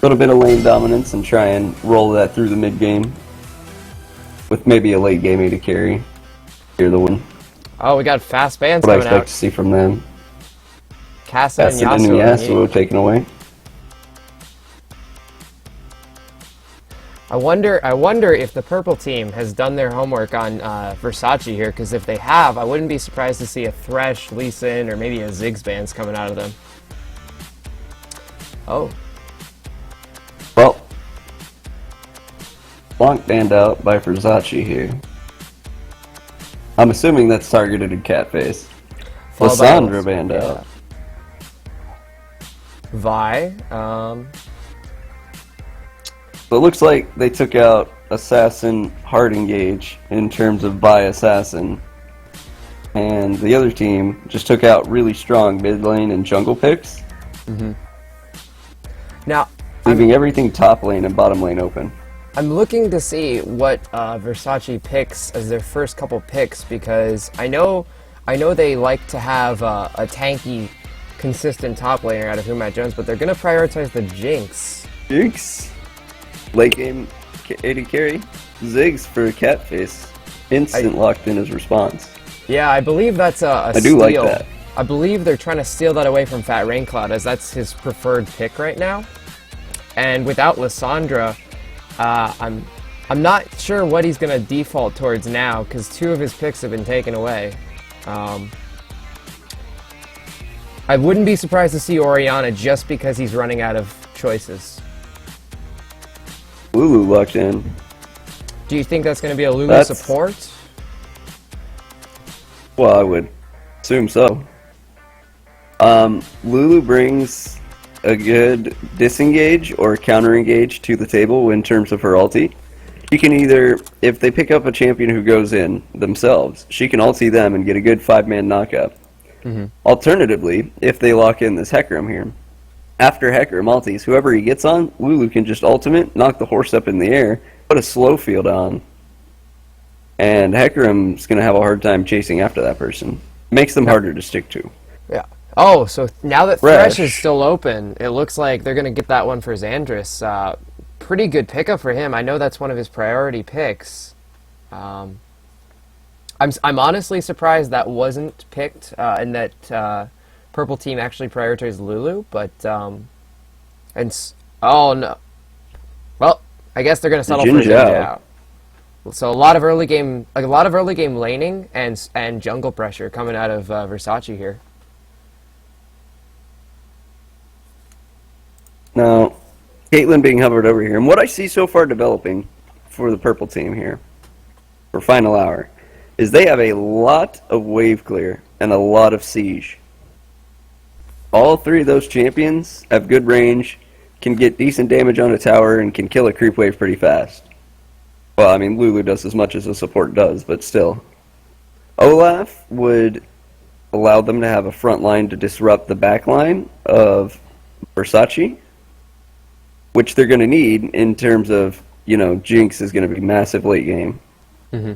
little bit of lane dominance and try and roll that through the mid game with maybe a late game to carry. Here the win. Oh, we got fast bans What I coming expect out. to see from them. Kassa and Acid and Yasuo. Yasuo taken away. I wonder if the purple team has done their homework on Versace here, because if they have, I wouldn't be surprised to see a Thresh, Lee Sin, or maybe a Ziggs bans coming out of them. Oh. Well, Blanc banned out by Versace here. I'm assuming that's targeted at Catface. Lissandra banned out. Vi. So it looks like they took out Assassin hard engage in terms of by Assassin. And the other team just took out really strong mid lane and jungle picks. Mm-hmm. Now, leaving everything top lane and bottom lane open. I'm looking to see what Versace picks as their first couple picks, because I know they like to have a tanky, consistent top laner out of who Matt Jones, but they're going to prioritize the Jinx. Jinx? Late game AD carry? Ziggs for Catface. Instant locked in his response. Yeah, I believe that's a I steal. do like that. I believe they're trying to steal that away from Fat Raincloud, as that's his preferred pick right now. And without Lissandra, I'm not sure what he's going to default towards now, because 2 of his picks have been taken away. I wouldn't be surprised to see Orianna just because he's running out of choices. Lulu locked in. Do you think that's going to be a Lulu support? Well, I would assume so. Lulu brings a good disengage or counter engage to the table in terms of her ulti. She can either, if they pick up a champion who goes in themselves, she can ulti them and get a good 5-man knockup. Mm-hmm. Alternatively, if they lock in this Hecarim here, after Hecarim ultis, whoever he gets on, Lulu can just ultimate, knock the horse up in the air, put a slow field on, and Hecarim's going to have a hard time chasing after that person. Makes them harder to stick to. Yeah. Oh, so now that Thresh is still open, it looks like they're going to get that one for Xandris. Pretty good pickup for him. I know that's one of his priority picks. I'm honestly surprised that wasn't picked, and that purple team actually prioritized Lulu. But oh no, well, I guess they're going to settle for Jin Zhao. So a lot of early game laning and jungle pressure coming out of Versace here. Now, Caitlyn being hovered over here, and what I see so far developing for the purple team here, for final hour, is they have a lot of wave clear and a lot of siege. All 3 of those champions have good range, can get decent damage on a tower, and can kill a creep wave pretty fast. Well, I mean, Lulu does as much as a support does, but still. Olaf would allow them to have a front line to disrupt the back line of Versace, which they're going to need in terms of, you know, Jinx is going to be massive late game. Mm-hmm.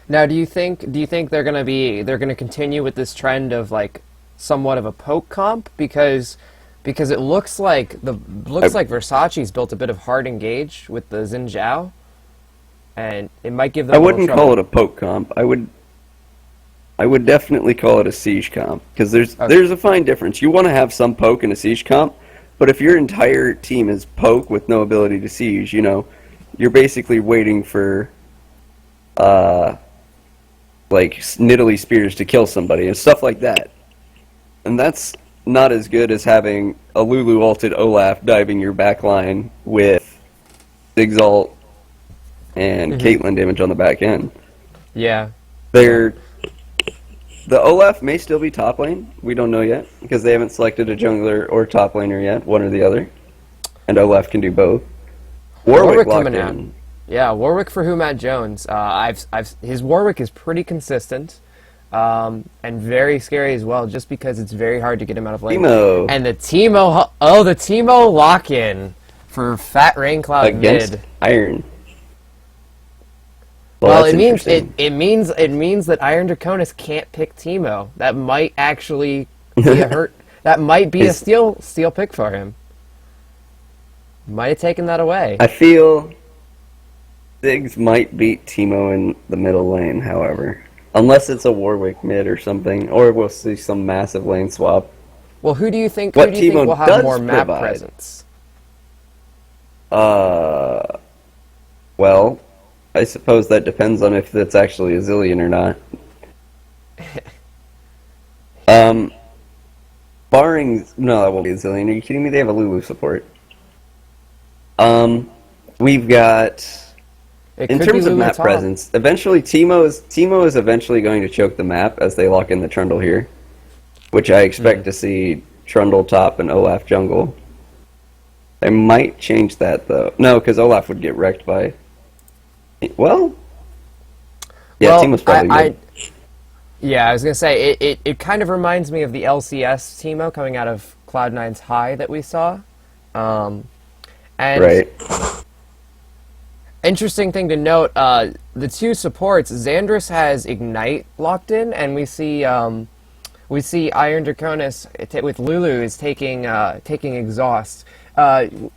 Now, do you think they're going to continue with this trend of like somewhat of a poke comp, because it looks like Versace's built a bit of hard engage with the Xin Zhao, and it might give them. I wouldn't call it a poke comp. I would definitely call it a siege comp, because there's a fine difference. You want to have some poke in a siege comp, but if your entire team is poke with no ability to siege, you know, you're basically waiting for like Nidalee Spears to kill somebody and stuff like that. And that's not as good as having a Lulu ulted Olaf diving your backline with Ziggs ult and Caitlyn damage on the back end. Yeah. The Olaf may still be top lane. We don't know yet, because they haven't selected a jungler or top laner yet, one or the other. And Olaf can do both. Warwick coming out. Yeah, Warwick for who Matt Jones. His Warwick is pretty consistent, and very scary as well, just because it's very hard to get him out of lane. Teemo. And the Teemo lock-in for Fat Raincloud against mid. Iron. Well, it means that Iron Draconis can't pick Teemo. That might actually be a hurt. That might be a steal pick for him. Might have taken that away. I feel Ziggs might beat Teemo in the middle lane, however. Unless it's a Warwick mid or something, or we'll see some massive lane swap. Well, who do you think What will Teemo have does more map provide, presence? Well, I suppose that depends on if that's actually a Zillion or not. Barring... No, that won't be a Zillion. Are you kidding me? They have a Lulu support. We've got... It In could be terms of Lulu map top. presence, eventually Teemo is eventually going to choke the map as they lock in the Trundle here, which I expect to see Trundle top and Olaf jungle. They might change that though. No, because Olaf would get wrecked by. Well, yeah, Well, Teemo's probably good. Yeah, I was gonna say it kind of reminds me of the LCS Teemo coming out of Cloud9's high that we saw. And Right. interesting thing to note, the two supports, Xandris has Ignite locked in, and we see Iron Draconis with Lulu is taking Exhaust.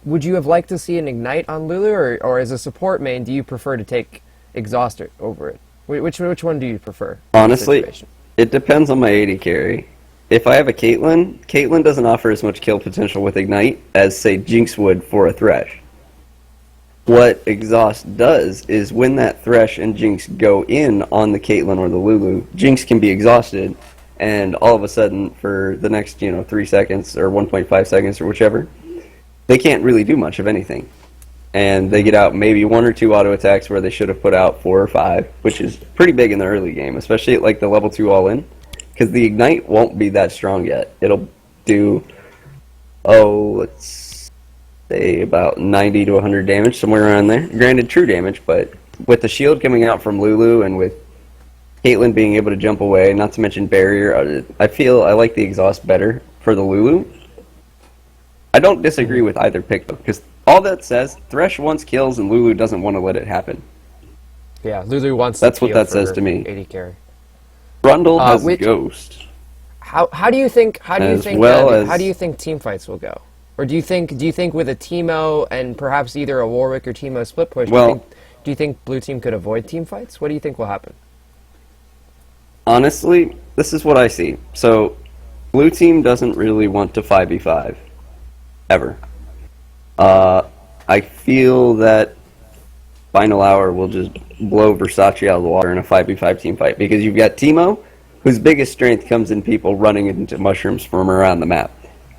Would you have liked to see an Ignite on Lulu, or as a support main, do you prefer to take Exhaust over it? Which one do you prefer? Honestly, it depends on my AD carry. If I have a Caitlyn doesn't offer as much kill potential with Ignite as, say, Jinx would for a Thresh. What Exhaust does is when that Thresh and Jinx go in on the Caitlyn or the Lulu, Jinx can be exhausted, and all of a sudden, for the next 3 seconds or 1.5 seconds or whichever, they can't really do much of anything. And they get out maybe 1 or 2 auto attacks where they should have put out 4 or 5, which is pretty big in the early game, especially at like the level 2 all-in, because the Ignite won't be that strong yet. It'll do, let's say about 90 to 100 damage, somewhere around there. Granted, true damage, but with the shield coming out from Lulu and with Caitlyn being able to jump away, not to mention barrier, I feel I like the exhaust better for the Lulu. I don't disagree with either pick, though, because all that says, Thresh wants kills and Lulu doesn't want to let it happen. Yeah, Lulu wants. That's what that says to me. AD carry. Trundle has Ghost. How do you think how do you think team fights will go? Or do you think with a Teemo and perhaps either a Warwick or Teemo split push, do you think blue team could avoid team fights? What do you think will happen? Honestly, this is what I see. So, blue team doesn't really want to 5v5 ever. I feel that Final Hour will just blow Versace out of the water in a 5v5 team fight because you've got Teemo, whose biggest strength comes in people running into mushrooms from around the map.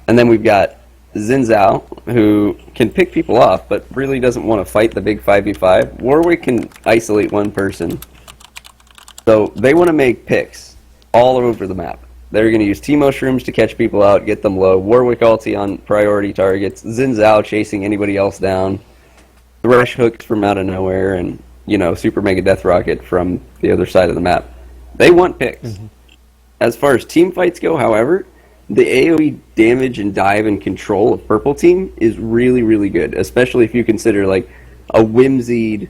And then we've got Xin Zhao, who can pick people off, but really doesn't want to fight the big 5v5. Warwick can isolate one person. So they want to make picks all over the map. They're going to use T-Mushrooms to catch people out, get them low. Warwick ulti on priority targets. Xin Zhao chasing anybody else down. Thresh hooks from out of nowhere, and, Super Mega Death Rocket from the other side of the map. They want picks. Mm-hmm. As far as team fights go, however, the AoE damage and dive and control of Purple Team is really, really good, especially if you consider, like, a whimsied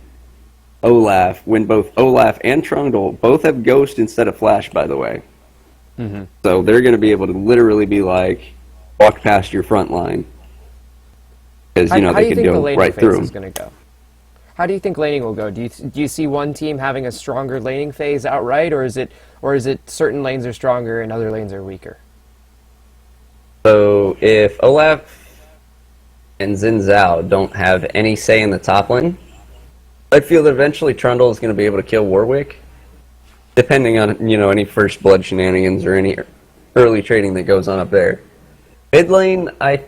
Olaf, when both Olaf and Trundle both have Ghost instead of Flash, by the way. Mm-hmm. So they're going to be able to literally be like, walk past your front line. Because, they can go right through them. Gonna go? How do you think laning will go? Do you see one team having a stronger laning phase outright, or is it certain lanes are stronger and other lanes are weaker? So if Olaf and Xin Zhao don't have any say in the top lane, I feel that eventually Trundle is going to be able to kill Warwick, depending on, any first blood shenanigans or any early trading that goes on up there. Mid lane, I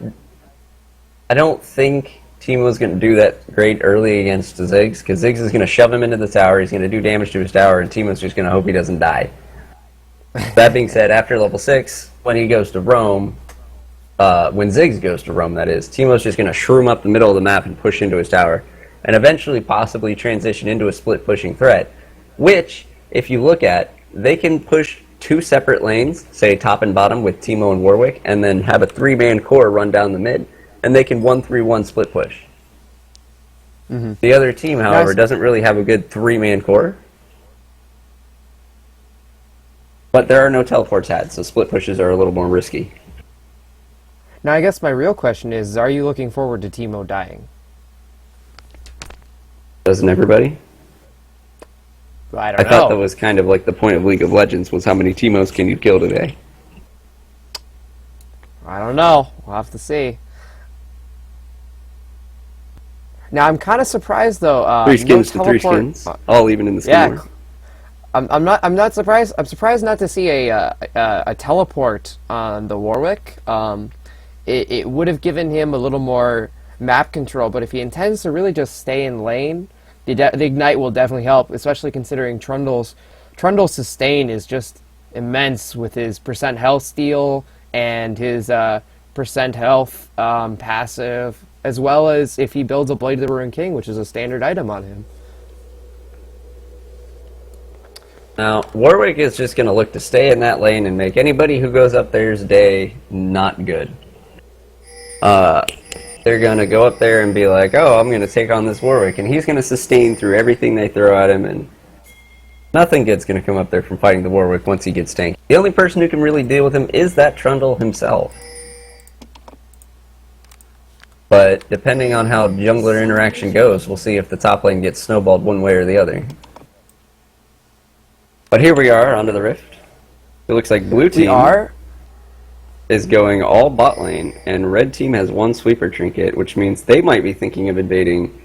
don't think Teemo's going to do that great early against Ziggs, because Ziggs is going to shove him into the tower, he's going to do damage to his tower, and Teemo's just going to hope he doesn't die. That being said, after level 6, when he goes to roam, when Ziggs goes to roam, that is, Teemo's just going to shroom up the middle of the map and push into his tower, and eventually possibly transition into a split pushing threat, which, if you look at, they can push 2 separate lanes, say top and bottom with Teemo and Warwick, and then have a 3-man core run down the mid, and they can 1-3-1 split push. Mm-hmm. The other team, however, doesn't really have a good 3-man core, but there are no teleports had, so split pushes are a little more risky. Now, I guess my real question is, are you looking forward to Teemo dying? Doesn't everybody? I I don't thought know. that was kind of like the point of League of Legends, was how many Teemos can you kill today? I don't know. We'll have to see. Now, I'm kind of surprised, though. Three No skins to three teleport. skins, all even in the skin Yeah, war. I'm not surprised. I'm surprised not to see a teleport on the Warwick. It would have given him a little more map control, but if he intends to really just stay in lane, the ignite will definitely help, especially considering Trundle's sustain is just immense with his percent health steal and his percent health passive, as well as if he builds a Blade of the Ruined King, which is a standard item on him. Now, Warwick is just going to look to stay in that lane and make anybody who goes up there's day not good. They're going to go up there and be like, oh, I'm going to take on this Warwick, and he's going to sustain through everything they throw at him, and nothing good's going to come up there from fighting the Warwick once he gets tanked. The only person who can really deal with him is that Trundle himself. But depending on how jungler interaction goes, we'll see if the top lane gets snowballed one way or the other. But here we are, onto the Rift. It looks like blue team is going all bot lane, and red team has one sweeper trinket, which means they might be thinking of invading,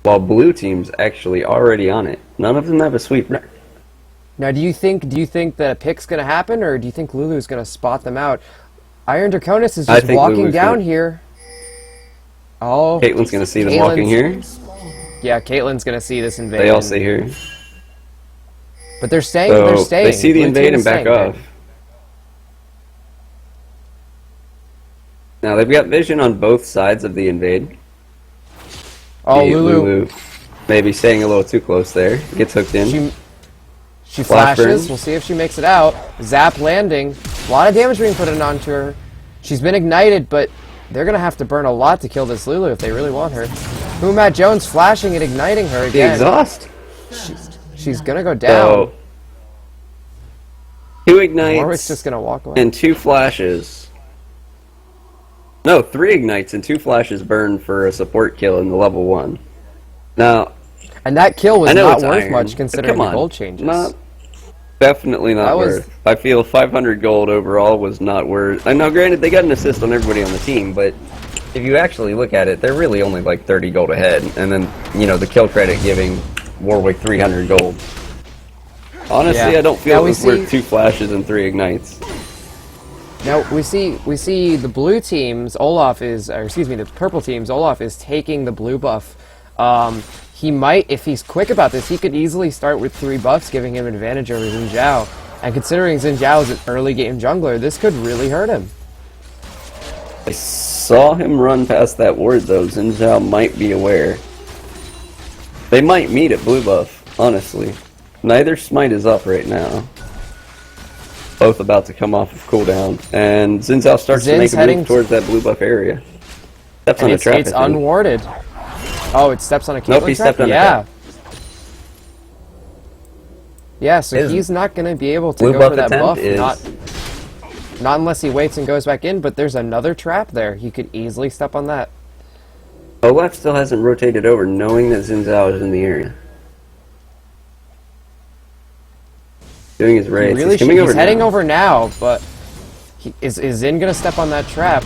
while blue team's actually already on it. None of them have a sweeper. Now, do you think that a pick's going to happen, or do you think Lulu's going to spot them out? Iron Draconis is just walking Lulu's down gonna... here. Oh, Caitlyn's going to see them walking here. Yeah, Caitlyn's going to see this invasion. They all see her. But they're staying. So they're staying. they see the Blue invade team and is back staying, off. Now they've got vision on both sides of the invade. Oh, Lulu. Maybe staying a little too close there. Gets hooked in. She Flash flashes. burn. We'll see if she makes it out. Zap landing. A lot of damage being put in onto her. She's been ignited, but they're going to have to burn a lot to kill this Lulu if they really want her. Matt Jones flashing and igniting her again. The exhaust. She's going to go down. So, 2 ignites Warwick's just going to walk away. and 2 flashes. No, 3 ignites and 2 flashes burn for a support kill in the level 1. Now, and that kill was not worth iron, much considering the gold changes. Definitely not worth. I feel 500 gold overall was not worth. I know, granted, they got an assist on everybody on the team, but if you actually look at it, they're really only like 30 gold ahead. And then, you know, the kill credit giving Warwick 300 gold. Honestly, yeah. I don't feel it was worth 2 flashes and 3 ignites. Now we see the blue team's Olaf is, or excuse me, the purple team's Olaf is taking the blue buff. He might, if he's quick about this, he could easily start with 3 buffs, giving him advantage over Xin Zhao. And considering Xin Zhao is an early game jungler, this could really hurt him. I saw him run past that ward though. Xin Zhao might be aware. They might meet at blue buff, honestly. Neither smite is up right now. Both about to come off of cooldown. And Xin Zhao starts to make a move towards that blue buff area. Steps on a trap. It's unwarded. Oh, it steps on a Caitlyn Nope, he stepped on a trap. Yeah, so he's not going to be able to go for that buff. Not unless he waits and goes back in, but there's another trap there. He could easily step on that. Olaf still hasn't rotated over, knowing that Xin Zhao is in the area. Doing his raids. He's heading over now, but is Xin going to step on that trap?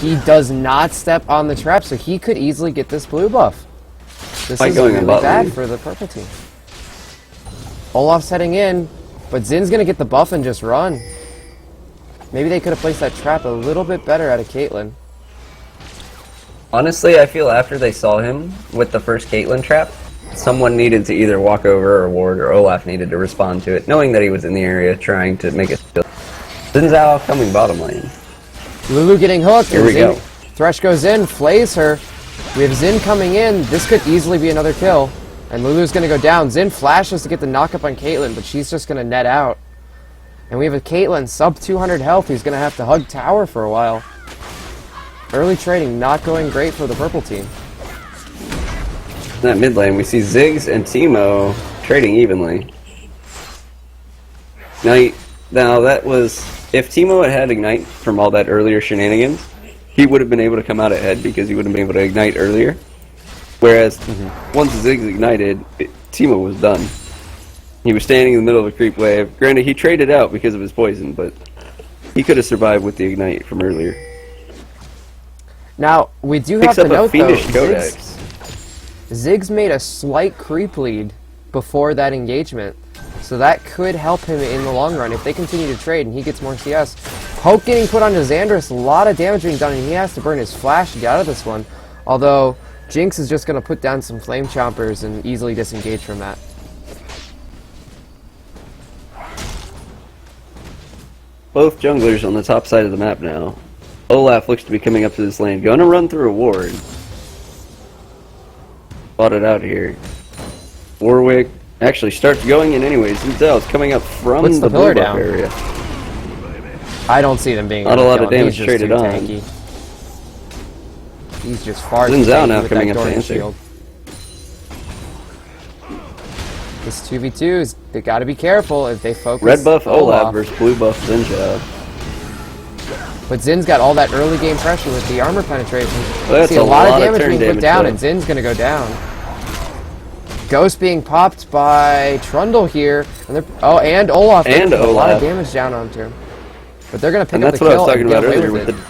He does not step on the trap, so he could easily get this blue buff. This is really bad for the purple team. Olaf's heading in, but Zin's going to get the buff and just run. Maybe they could have placed that trap a little bit better out of Caitlyn. Honestly, I feel after they saw him with the first Caitlyn trap, someone needed to either walk over or ward, or Olaf needed to respond to it, knowing that he was in the area trying to make it still. Xin Zhao coming bottom lane. Lulu getting hooked. Here we go. Thresh goes in, flays her. We have Xin coming in. This could easily be another kill. And Lulu's going to go down. Xin flashes to get the knock-up on Caitlyn, but she's just going to net out. And we have a Caitlyn sub 200 health who's going to have to hug tower for a while. Early trading not going great for the purple team. In that mid lane, we see Ziggs and Teemo trading evenly. Now that was... If Teemo had Ignite from all that earlier shenanigans, he would have been able to come out ahead because he would have been able to ignite earlier. Whereas once Ziggs ignited, Teemo was done. He was standing in the middle of a creep wave. Granted, he traded out because of his poison, but he could have survived with the ignite from earlier. Now, we do Picks have to up a note, though, fiendish Codex. Ziggs made a slight creep lead before that engagement, so that could help him in the long run if they continue to trade and he gets more CS. Poke getting put onto Xandris, a lot of damage being done, and he has to burn his flash to get out of this one. Although, Jinx is just going to put down some Flame Chompers and easily disengage from that. Both junglers on the top side of the map now. Olaf looks to be coming up to this lane. Gonna run through a ward. Bought it out here. Warwick actually starts going in anyways. Zenzel's coming up from Puts the pillar blue buff down. area. I don't see them being Not able a to lot kill of him. damage He's just traded too on. tanky. He's just far too Zenzel tanky now with coming that up to Doran answer. shield. This 2v2s, they gotta be careful if they focus. Red buff Olaf versus blue buff Zenzel. But Zin's got all that early game pressure with the armor penetration. Well, that's See a lot of damage turn being put damage, down, though. and Zin's gonna go down. Ghost being popped by Trundle here, and and Olaf. They're And putting a lot of Olaf. damage down onto him. But they're gonna pick And up that's the what I kill was talking and get about away earlier with with it.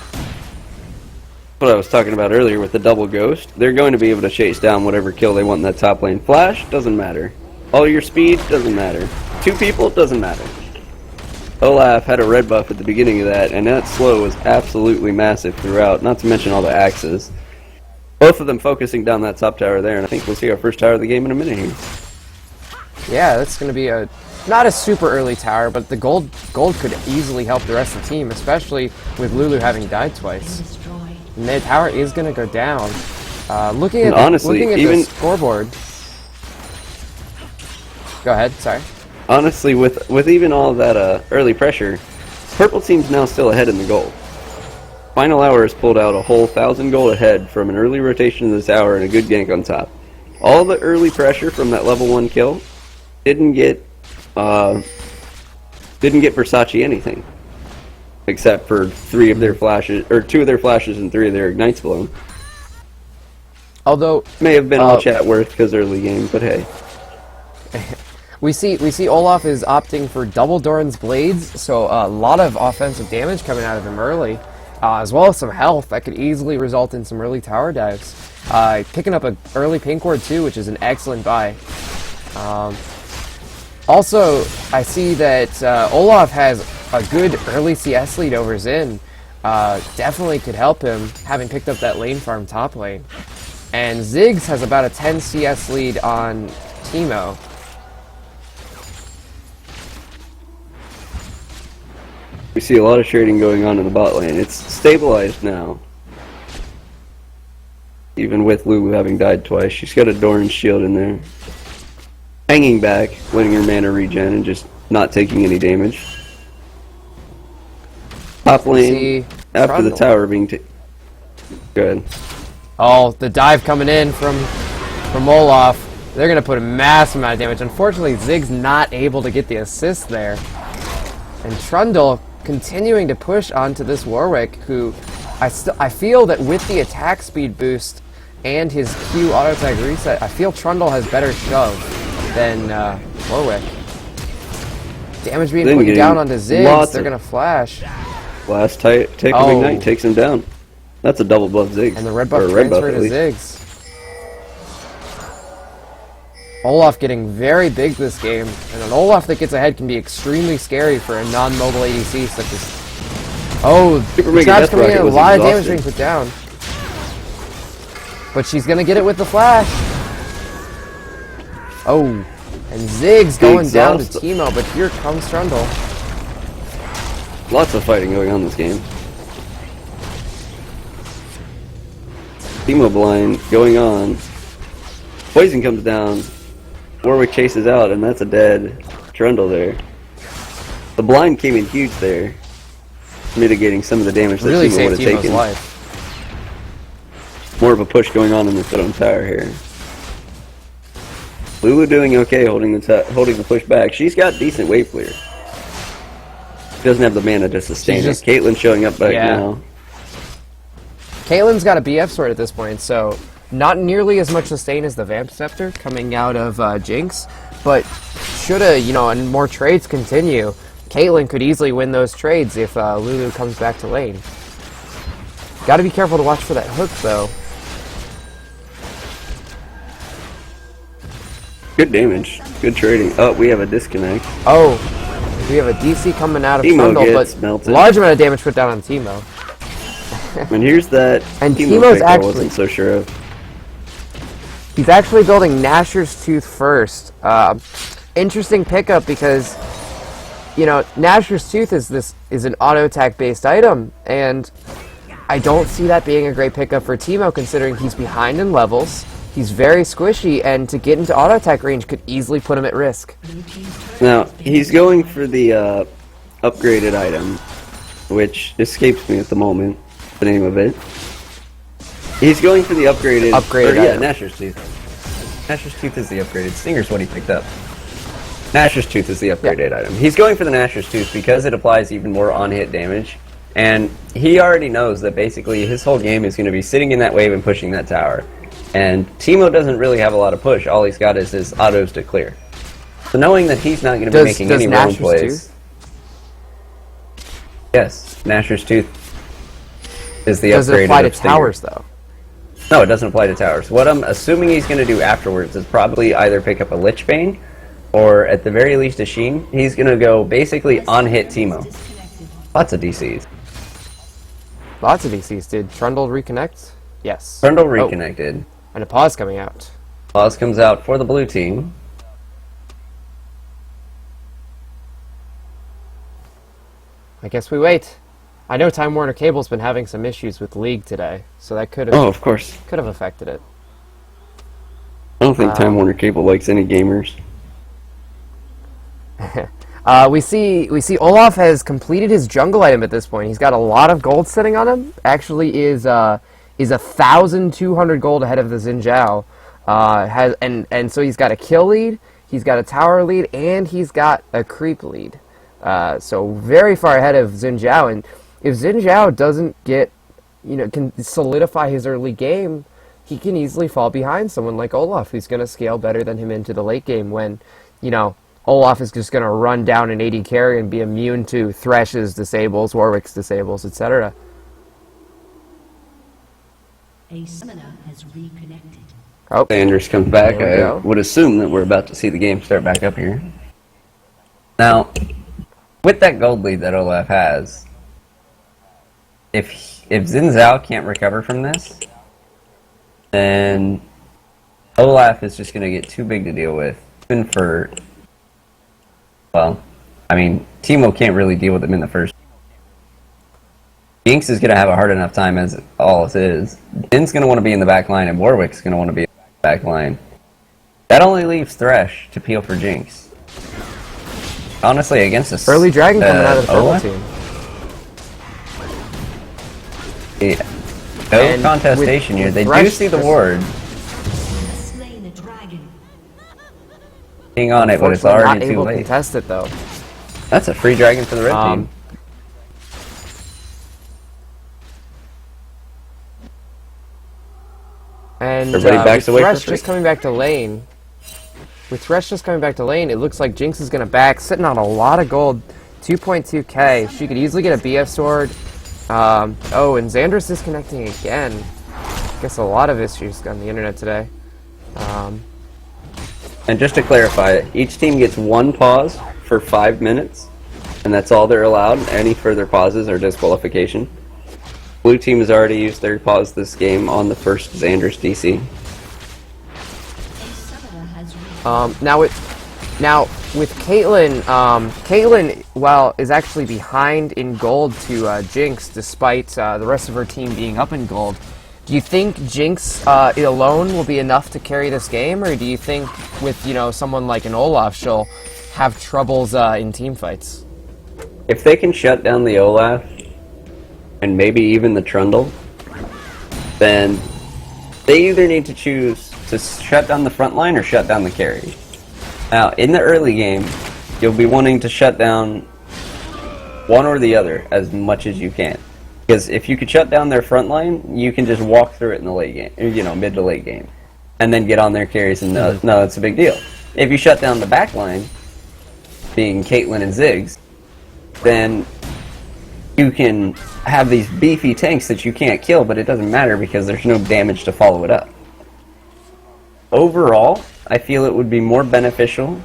what I was talking about earlier with the double ghost. They're going to be able to chase down whatever kill they want in that top lane. Flash doesn't matter. All your speed doesn't matter. Two people doesn't matter. Olaf had a red buff at the beginning of that, and that slow was absolutely massive throughout, not to mention all the axes. Both of them focusing down that top tower there, and I think we'll see our first tower of the game in a minute here. Yeah, that's going to be not a super early tower, but the gold could easily help the rest of the team, especially with Lulu having died twice. And the tower is going to go down. Looking at the scoreboard. Go ahead, sorry. Honestly, with even all of that early pressure, purple team's now still ahead in the gold. Final Hour has pulled out a whole 1,000 gold ahead from an early rotation of the tower and a good gank on top. All the early pressure from that level 1 kill didn't get Versace anything, except for 3 of their flashes, or 2 of their flashes and 3 of their ignites blown. Although May have been all chat worth because early game, but hey. we see Olaf is opting for double Doran's blades, so a lot of offensive damage coming out of him early, as well as some health that could easily result in some early tower dives. Picking up an early pink ward too, which is an excellent buy. Also, I see that Olaf has a good early CS lead over Xin. Definitely could help him, having picked up that lane farm top lane. And Ziggs has about a 10 CS lead on Teemo. We see a lot of trading going on in the bot lane. It's stabilized now. Even with Lulu having died twice, she's got a Doran shield in there. Hanging back, letting her mana regen and just not taking any damage. Top lane, after Trundle. the tower being good. Oh, the dive coming in from Olaf. They're going to put a massive amount of damage. Unfortunately, Ziggs not able to get the assist there. And Trundle continuing to push onto this Warwick, who I feel that with the attack speed boost and his Q auto tag reset, I feel Trundle has better shove than Warwick. Damage being put down onto Ziggs. They're going to flash. Last take of Ignite takes him down. That's a double buff Ziggs. And the red buff transfer to Ziggs. Olaf getting very big this game, and an Olaf that gets ahead can be extremely scary for a non-mobile ADC such as... Oh, the trap's coming in, a lot of damage being put down. But she's gonna get it with the flash. Oh, and Ziggs going down to Teemo, but here comes Trundle. Lots of fighting going on in this game. Teemo blind going on. Poison comes down. Warwick chases out, and that's a dead Trundle there. The blind came in huge there, mitigating some of the damage that really Teemo would have saved Teemo's taken. life. More of a push going on in the Fiddle Tower here. Lulu doing okay, holding the push back. She's got decent wave clear. She doesn't have the mana to sustain it. Caitlyn showing up back now. Caitlyn's got a BF sword at this point, so not nearly as much sustain as the Vamp Scepter coming out of Jinx, but should and more trades continue, Caitlyn could easily win those trades if Lulu comes back to lane. Gotta be careful to watch for that hook, though. Good damage. Good trading. Oh, we have a disconnect. Oh, we have a DC coming out of Teemo Trundle, gets but melted. large amount of damage put down on Teemo. And here's that And Teemo Teemo's pick I actually- wasn't so sure of. He's actually building Nashor's Tooth first. Interesting pickup because, Nashor's Tooth is an auto attack based item, and I don't see that being a great pickup for Teemo considering he's behind in levels. He's very squishy, and to get into auto attack range could easily put him at risk. Now, he's going for the upgraded item, which escapes me at the moment, the name of it. He's going for the upgraded item. Nashor's Tooth. Nashor's Tooth is the upgraded. Stinger's what he picked up. Nashor's Tooth is the upgraded item. He's going for the Nashor's Tooth because it applies even more on-hit damage, and he already knows that basically his whole game is going to be sitting in that wave and pushing that tower. And Teemo doesn't really have a lot of push. All he's got is his autos to clear. So knowing that he's not going to be making any roam plays... Yes, Nashor's Tooth is the upgraded. Does it apply to towers, though? No, it doesn't apply to towers. What I'm assuming he's going to do afterwards is probably either pick up a Lich Bane, or at the very least a Sheen. He's going to go basically on-hit Teemo. Lots of DCs. Lots of DCs. Did Trundle reconnect? Yes. Trundle reconnected. And a pause coming out. Pause comes out for the blue team. I guess we wait. I know Time Warner Cable's been having some issues with League today, so that could have Oh, of course. affected it. I don't think Time Warner Cable likes any gamers. We see Olaf has completed his jungle item at this point. He's got a lot of gold sitting on him. Actually, is 1,200 gold ahead of the Xin Zhao. And so he's got a kill lead, he's got a tower lead, and he's got a creep lead. So very far ahead of Xin Zhao. And if Xin Zhao doesn't can solidify his early game, he can easily fall behind someone like Olaf, who's going to scale better than him into the late game when, Olaf is just going to run down an AD carry and be immune to Thresh's disables, Warwick's disables, etc. A summoner has reconnected. Oh, Sanders comes back. There we I go. would assume that we're about to see the game start back up here. Now, with that gold lead that Olaf has, if Xin Zhao can't recover from this, then Olaf is just going to get too big to deal with. Even for, Teemo can't really deal with him in the first. Jinx is going to have a hard enough time as all it is. Jin's going to want to be in the back line, and Warwick's going to want to be in the back line. That only leaves Thresh to peel for Jinx. Honestly, against this early dragon coming out of the purple Olaf, team. yeah. No And contestation with here. They do Thresh see the just- ward Slain a dragon. being on it, but it's Unfortunately, already not too able to late. contest it though. That's a free dragon for the red team. And Everybody backs with away for Thresh free. just coming back to lane. With Thresh just coming back to lane, it looks like Jinx is going to back, sitting on a lot of gold, 2.2k. She could easily get a BF sword. And Xander's disconnecting again. Guess a lot of issues on the internet today. And just to clarify, each team gets one pause for 5 minutes, and that's all they're allowed. Any further pauses are disqualification. Blue team has already used their pause this game on the first Xander's DC. A summoner has Now with Caitlyn, Caitlyn, is actually behind in gold to Jinx, despite the rest of her team being up in gold. Do you think Jinx alone will be enough to carry this game, or do you think with someone like an Olaf, she'll have troubles in team fights? If they can shut down the Olaf, and maybe even the Trundle, then they either need to choose to shut down the front line or shut down the carry. Now, in the early game, you'll be wanting to shut down one or the other as much as you can. Because if you could shut down their front line, you can just walk through it in the late game, or, you know, mid to late game, and then get on their carries and no, it's a big deal. If you shut down the back line, being Caitlyn and Ziggs, then you can have these beefy tanks that you can't kill, but it doesn't matter because there's no damage to follow it up. Overall, I feel it would be more beneficial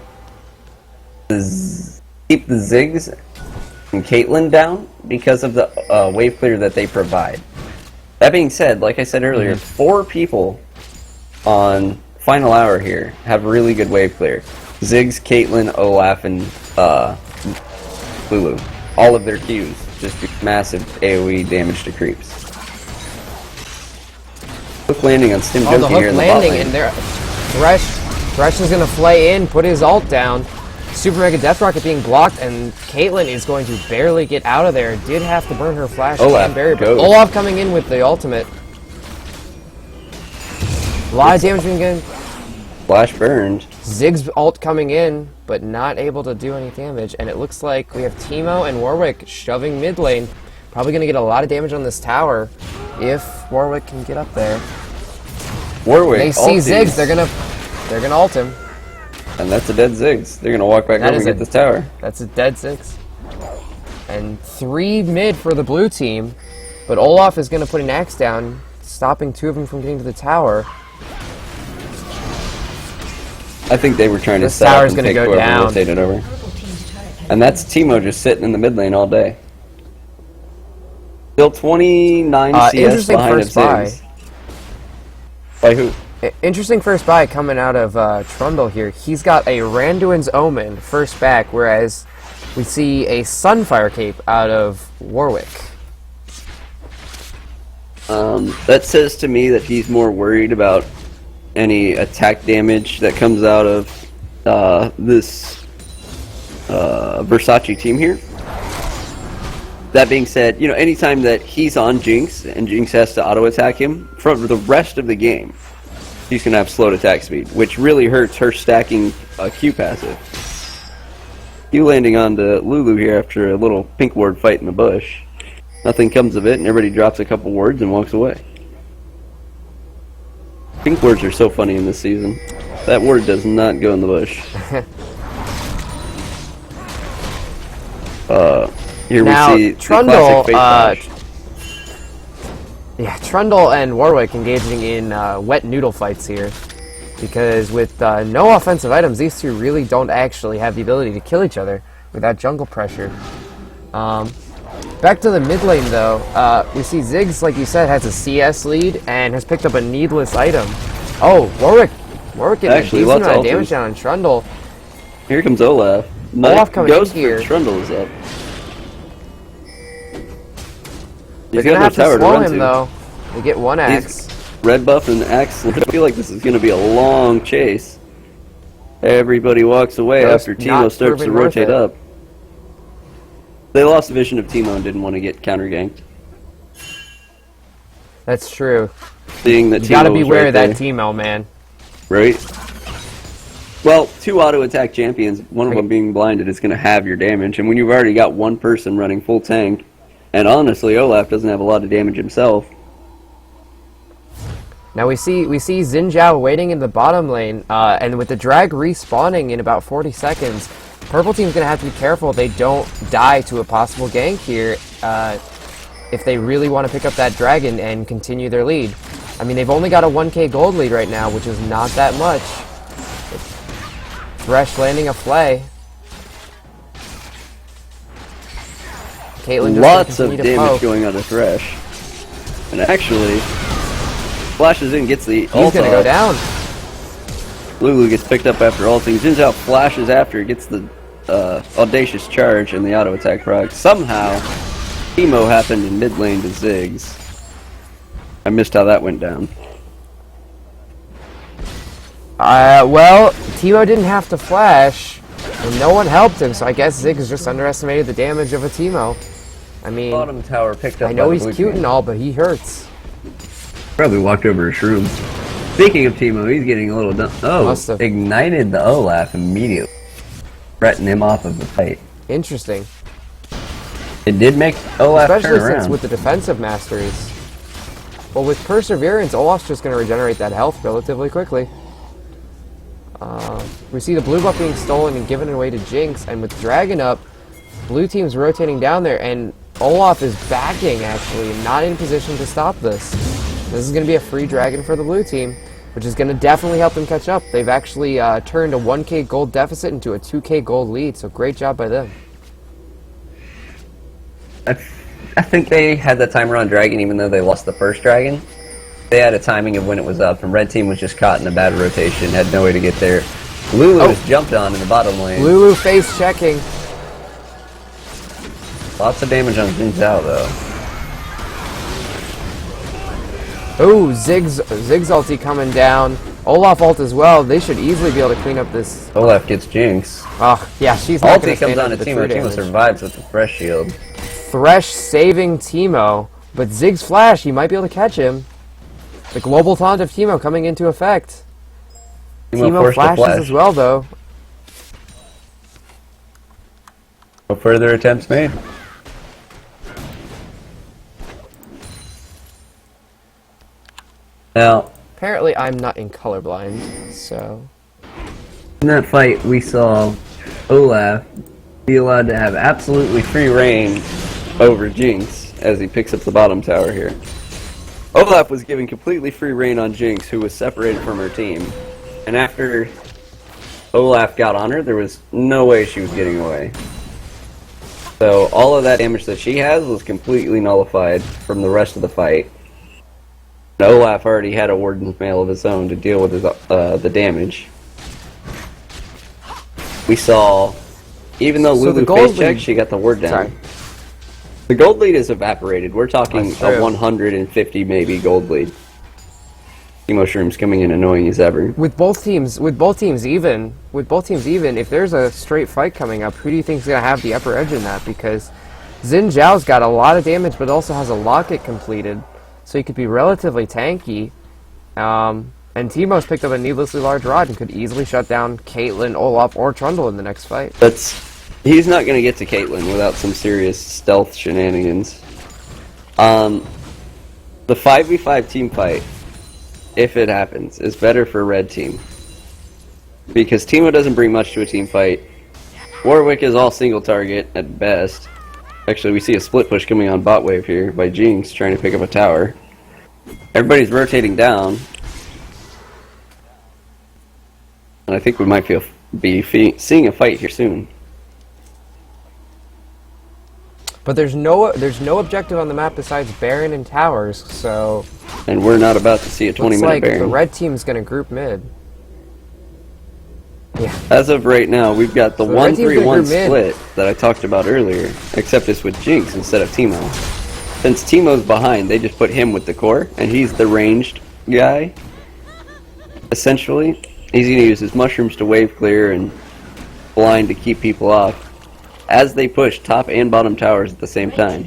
to keep the Ziggs and Caitlyn down because of the wave clear that they provide. That being said, like I said earlier, 4 people on Final Hour here have really good wave clear. Ziggs, Caitlyn, Olaf, and Lulu. All of their Qs just do massive AoE damage to creeps. Hook landing on Stim Oh, the Junkie hook here in the landing, bot lane. and there, Thresh is gonna flay in, put his ult down. Super Mega Death Rocket being blocked, and Caitlyn is going to barely get out of there. Did have to burn her flash and barrier, but goes. Olaf coming in with the ultimate. A lot of damage being done. Flash burned. Ziggs ult coming in, but not able to do any damage, and it looks like we have Teemo and Warwick shoving mid lane. Probably going to get a lot of damage on this tower if Warwick can get up there. Warwick. They see ulties. Ziggs, they're gonna ult him. And that's a dead Ziggs. They're gonna walk back That over is and get this tower. That's a dead Ziggs. And 3 mid for the blue team, but Olaf is going to put an axe down, stopping 2 of them from getting to the tower. I think they were trying This to set up tower's and gonna take go whoever down. rotated over. And that's Teemo just sitting in the mid lane all day. Still 29 CS interesting behind of first buy. Ziggs. By who? Interesting first buy coming out of Trundle here. He's got a Randuin's Omen first back, whereas we see a Sunfire Cape out of Warwick. That says to me that he's more worried about any attack damage that comes out of this Versace team here. That being said, you know, anytime that he's on Jinx and Jinx has to auto attack him for the rest of the game, he's gonna have slowed attack speed, which really hurts her stacking Q passive. Q landing onto Lulu here after a little pink ward fight in the bush. Nothing comes of it, and everybody drops a couple words and walks away. Pink words are so funny in this season. That word does not go in the bush. Here Now, we see Trundle, the classic fake flash. Trundle and Warwick engaging in wet noodle fights here. Because with no offensive items, these two really don't actually have the ability to kill each other without jungle pressure. Back to the mid lane though, we see Ziggs, like you said, has a CS lead and has picked up a needless item. Oh, Warwick getting Actually, a decent lots of amount of damage ultis. down on Trundle. Here comes Olaf. Olaf coming in Ghost here. for Trundle is up. They're He's gonna got have no to tower to slow run him to. though. They get one axe. Red buff and axe. I feel like this is going to be a long chase. Everybody walks away Ghost after Teemo not starts to proving worth rotate it. up. They lost the vision of Teemo and didn't want to get counter ganked. That's true. Seeing that You gotta Teemo was beware right of that there. Teemo, man. Right? Well, 2 auto attack champions, one of them being blinded, is going to have your damage. And when you've already got one person running full tank, and honestly, Olaf doesn't have a lot of damage himself. Now we see Xin Zhao waiting in the bottom lane, and with the drag respawning in about 40 seconds, Purple Team's gonna have to be careful they don't die to a possible gank here, if they really want to pick up that dragon and continue their lead. I mean, they've only got a 1k gold lead right now, which is not that much. Thresh landing a flay. Caitlyn just Lots gonna of continue to damage poke. going on to Thresh. And actually, flashes in, gets the He's ult gonna go off. down. Lulu gets picked up after ulting. Xin Zhao flashes after, gets the audacious charge and the auto attack frog. Somehow, Teemo happened in mid lane to Ziggs. I missed how that went down. Well, Teemo didn't have to flash, and no one helped him, so I guess Ziggs just underestimated the damage of a Teemo. I mean, Bottom tower picked up. I know by the he's blue cute team. and all, but he hurts. Probably walked over a shroom. Speaking of Teemo, he's getting a little done. Oh, Must've. ignited the Olaf immediately. Threatened him off of the fight. Interesting. It did make Olaf Especially turn since around. with the defensive masteries. Well, with Perseverance, Olaf's just going to regenerate that health relatively quickly. We see the blue buff being stolen and given away to Jinx, and with Dragon up, blue team's rotating down there, and Olaf is backing, actually, and not in position to stop this. This is going to be a free Dragon for the blue team, which is going to definitely help them catch up. They've actually turned a 1k gold deficit into a 2k gold lead, so great job by them. I think they had the timer on Dragon even though they lost the first Dragon. They had a timing of when it was up, and Red Team was just caught in a bad rotation, had no way to get there. Lulu was jumped on in the bottom lane. Lulu face checking. Lots of damage on Jin Zhao, though. Oh, Ziggs ulti coming down. Olaf ult as well. They should easily be able to clean up this. Olaf gets Jinx. Oh, yeah, she's not going Ulti to comes stand on up to to the Teemo. true Teemo damage. survives with the Thresh Shield. Thresh saving Teemo, but Ziggs flash, he might be able to catch him. The global taunt of Teemo coming into effect. Teemo forced to flashes flash. as well, though. No further attempts made. Now, Apparently, I'm not in colorblind, so... in that fight, we saw Olaf be allowed to have absolutely free reign over Jinx as he picks up the bottom tower here. Olaf was given completely free reign on Jinx, who was separated from her team. And after Olaf got on her, there was no way she was getting away. So all of that damage that she has was completely nullified from the rest of the fight. And Olaf already had a Warden's Mail of his own to deal with his, the damage. We saw, even though So Lulu the gold face checked, lead- she got the ward down. Sorry. The gold lead is evaporated. We're talking That's a true. 150 maybe gold lead. Mushrooms coming in annoying as ever. With both teams even, if there's a straight fight coming up, who do you think is going to have the upper edge in that? Because Xin Zhao's got a lot of damage, but also has a locket completed, so he could be relatively tanky. And Teemo's picked up a needlessly large rod and could easily shut down Caitlyn, Olaf, or Trundle in the next fight. He's not going to get to Caitlyn without some serious stealth shenanigans. The 5v5 team fight, if it happens, is better for Red Team. Because Teemo doesn't bring much to a team fight. Warwick is all single target at best. Actually, we see a split push coming on bot wave here by Jinx trying to pick up a tower. Everybody's rotating down. And I think we might be seeing a fight here soon. But there's no objective on the map besides Baron and Towers, so And we're not about to see a 20-minute looks like Baron. the red team's going to group mid. Yeah. As of right now, we've got the So the red team's gonna 1-3-1 group mid. split that I talked about earlier, except it's with Jinx instead of Teemo. Since Teemo's behind, they just put him with the core, and he's the ranged guy. Essentially, he's going to use his mushrooms to wave clear and blind to keep people off, as they push top and bottom towers at the same time.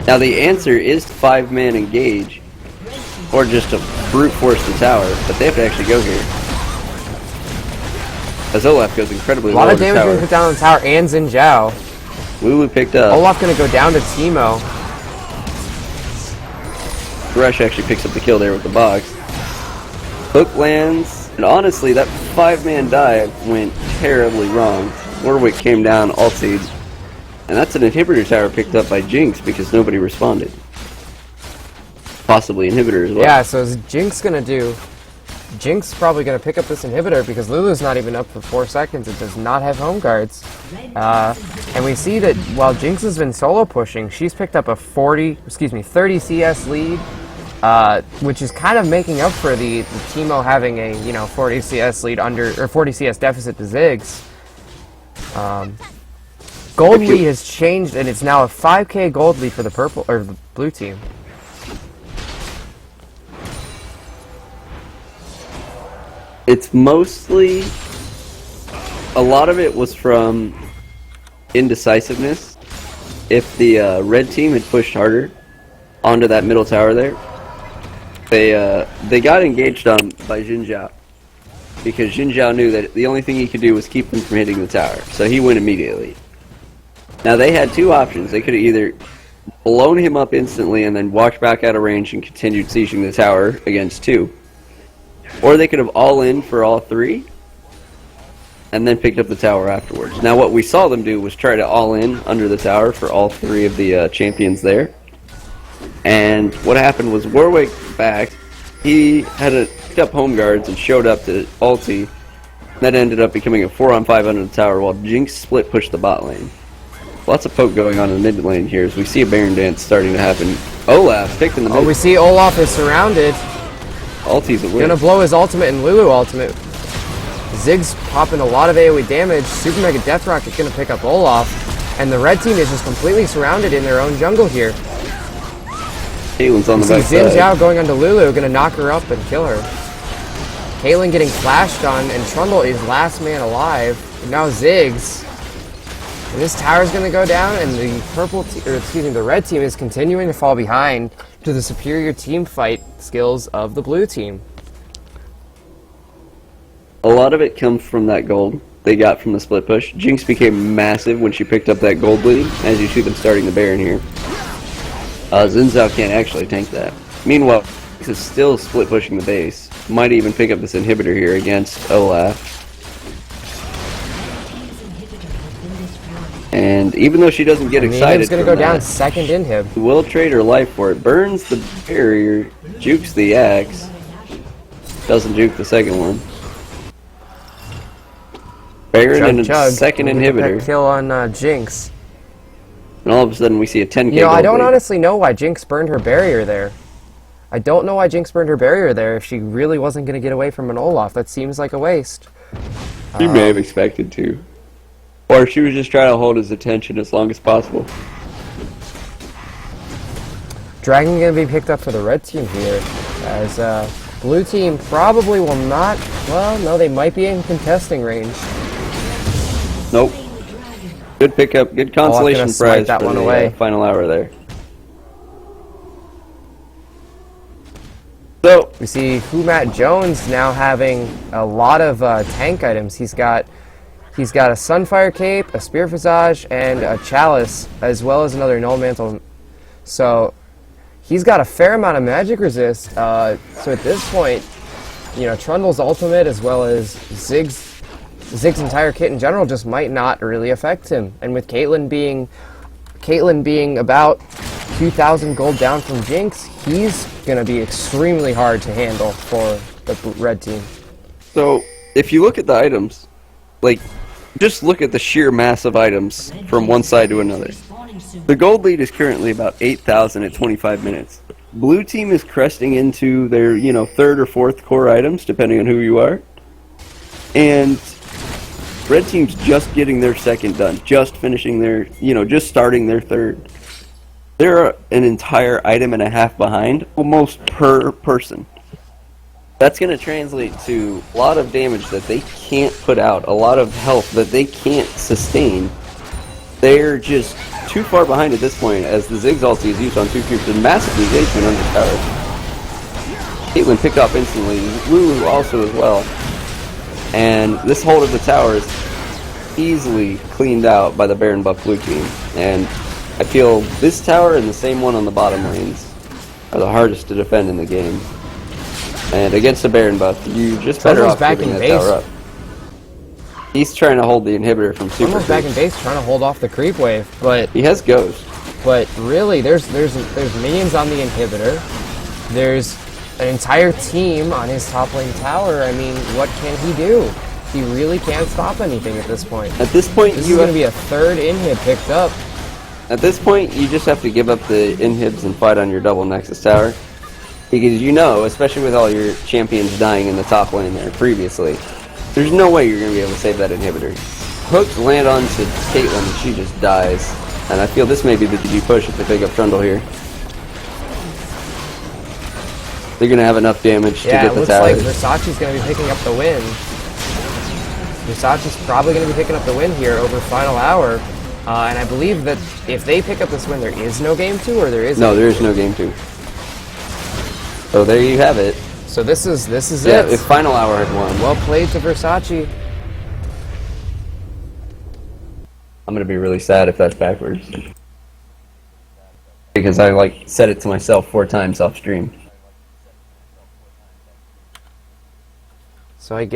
Now the answer is to 5-man engage, or just to brute force the tower, but they have to actually go here. As Olaf goes incredibly A low lot on of the damage being tower. put down on the tower and Xin Zhao. Lulu picked up. Olaf going to go down to Teemo. Thresh actually picks up the kill there with the box. Hook lands, and honestly, that 5-man dive went terribly wrong. Warwick came down, ultied, and that's an inhibitor tower picked up by Jinx because nobody responded. Possibly inhibitor as well. Yeah, so is Jinx going to do... Jinx probably going to pick up this inhibitor because Lulu's not even up for 4 seconds. It does not have home guards. And we see that while Jinx has been solo pushing, she's picked up a 30 CS lead, which is kind of making up for the Teemo having a 40 CS lead or 40 CS deficit to Ziggs. Gold lead has changed, and it's now a 5k gold lead for the the blue team. It's mostly... A lot of it was from indecisiveness. If the red team had pushed harder onto that middle tower there, they got engaged on by Xin Zhao. Because Xin Zhao knew that the only thing he could do was keep them from hitting the tower. So he went immediately. Now they had two options. They could have either blown him up instantly and then walked back out of range and continued sieging the tower against 2. Or they could have all in for all 3 and then picked up the tower afterwards. Now what we saw them do was try to all in under the tower for all 3 of the champions there. And what happened was Warwick backed. He had picked up home guards and showed up to ulti. That ended up becoming a 4-on-5 under the tower while Jinx split pushed the bot lane. Lots of poke going on in the mid lane here as we see a Baron dance starting to happen. Olaf picked in the mid. Oh, we see Olaf is surrounded. Ulti's a win. Gonna blow his ultimate and Lulu ultimate. Ziggs popping a lot of AoE damage. Super Mega Death Rocket gonna pick up Olaf. And the red team is just completely surrounded in their own jungle here. Caitlyn's on the back Xin side. Zhao going onto Lulu, gonna knock her up and kill her. Caitlyn getting flashed on, and Trundle is last man alive. And now Ziggs. And this tower's gonna go down, and the red team is continuing to fall behind to the superior team fight skills of the blue team. A lot of it comes from that gold they got from the split push. Jinx became massive when she picked up that gold lead, as you see them starting the Baron here. Xin Zhao can't actually tank that. Meanwhile, Jinx is still split pushing the base. Might even pick up this inhibitor here against Olaf. And even though she doesn't get excited, Inhib's gonna go down second inhib. Will trade her life for it. Burns the barrier, jukes the axe. Doesn't juke the second one. Baron and a second inhibitor. That kill on Jinx. And all of a sudden we see a 10k You know, I don't lead. honestly know why Jinx burned her barrier there. I don't know why Jinx burned her barrier there if she really wasn't going to get away from an Olaf. That seems like a waste. She may have expected to. Or she was just trying to hold his attention as long as possible. Dragon going to be picked up for the red team here. As blue team probably will not... Well, no, they might be in contesting range. Nope. Good pickup, good consolation prize that for one the away. Final hour there. So We see Matt Jones now having a lot of tank items. He's got a Sunfire Cape, a Spear Visage, and a Chalice, as well as another Null Mantle. So he's got a fair amount of magic resist. So at this point, you know, Trundle's ultimate as well as Ziggs' entire kit in general just might not really affect him. And with Caitlyn being about 2,000 gold down from Jinx, he's going to be extremely hard to handle for the red team. So, if you look at the items, like, just look at the sheer mass of items from one side to another. The gold lead is currently about 8,000 at 25 minutes. Blue team is cresting into their, you know, third or fourth core items, depending on who you are. And red team's just getting their second done, just finishing their, you know, just starting their third. They're an entire item and a half behind, almost per person. That's going to translate to a lot of damage that they can't put out, a lot of health that they can't sustain. They're just too far behind at this point, as the Ziggs ulti is used on 2 creeps and massive engagement under tower. Caitlyn picked up instantly, Lulu also as well. And this hold of the tower is easily cleaned out by the Baron buff blue team. And I feel this tower and the same one on the bottom lanes are the hardest to defend in the game. And against the Baron buff, you just better off giving that tower up. He's trying to hold the inhibitor from super Almost back in base trying to hold off the creep wave, but he has Ghost. But really, there's minions on the inhibitor. There's an entire team on his top lane tower. I mean, what can he do? He really can't stop anything at this point. At this point, this is going to be a third inhib picked up. At this point, you just have to give up the inhibs and fight on your double Nexus tower. Because you know, especially with all your champions dying in the top lane there previously, there's no way you're going to be able to save that inhibitor. Hooks land onto Caitlyn and she just dies. And I feel this may be the GG push if they pick up Trundle here. They're going to have enough damage to get the tower. Yeah, it looks like Versace's going to be picking up the win. Versace's probably going to be picking up the win here over Final Hour. And I believe that if they pick up this win, there is no Game 2, or there is? No, there is no Game 2. So there you have it. So this is it. Yeah, if Final Hour had won. Well played to Versace. I'm gonna be really sad if that's backwards. Because I like said it to myself 4 times off stream. So I guess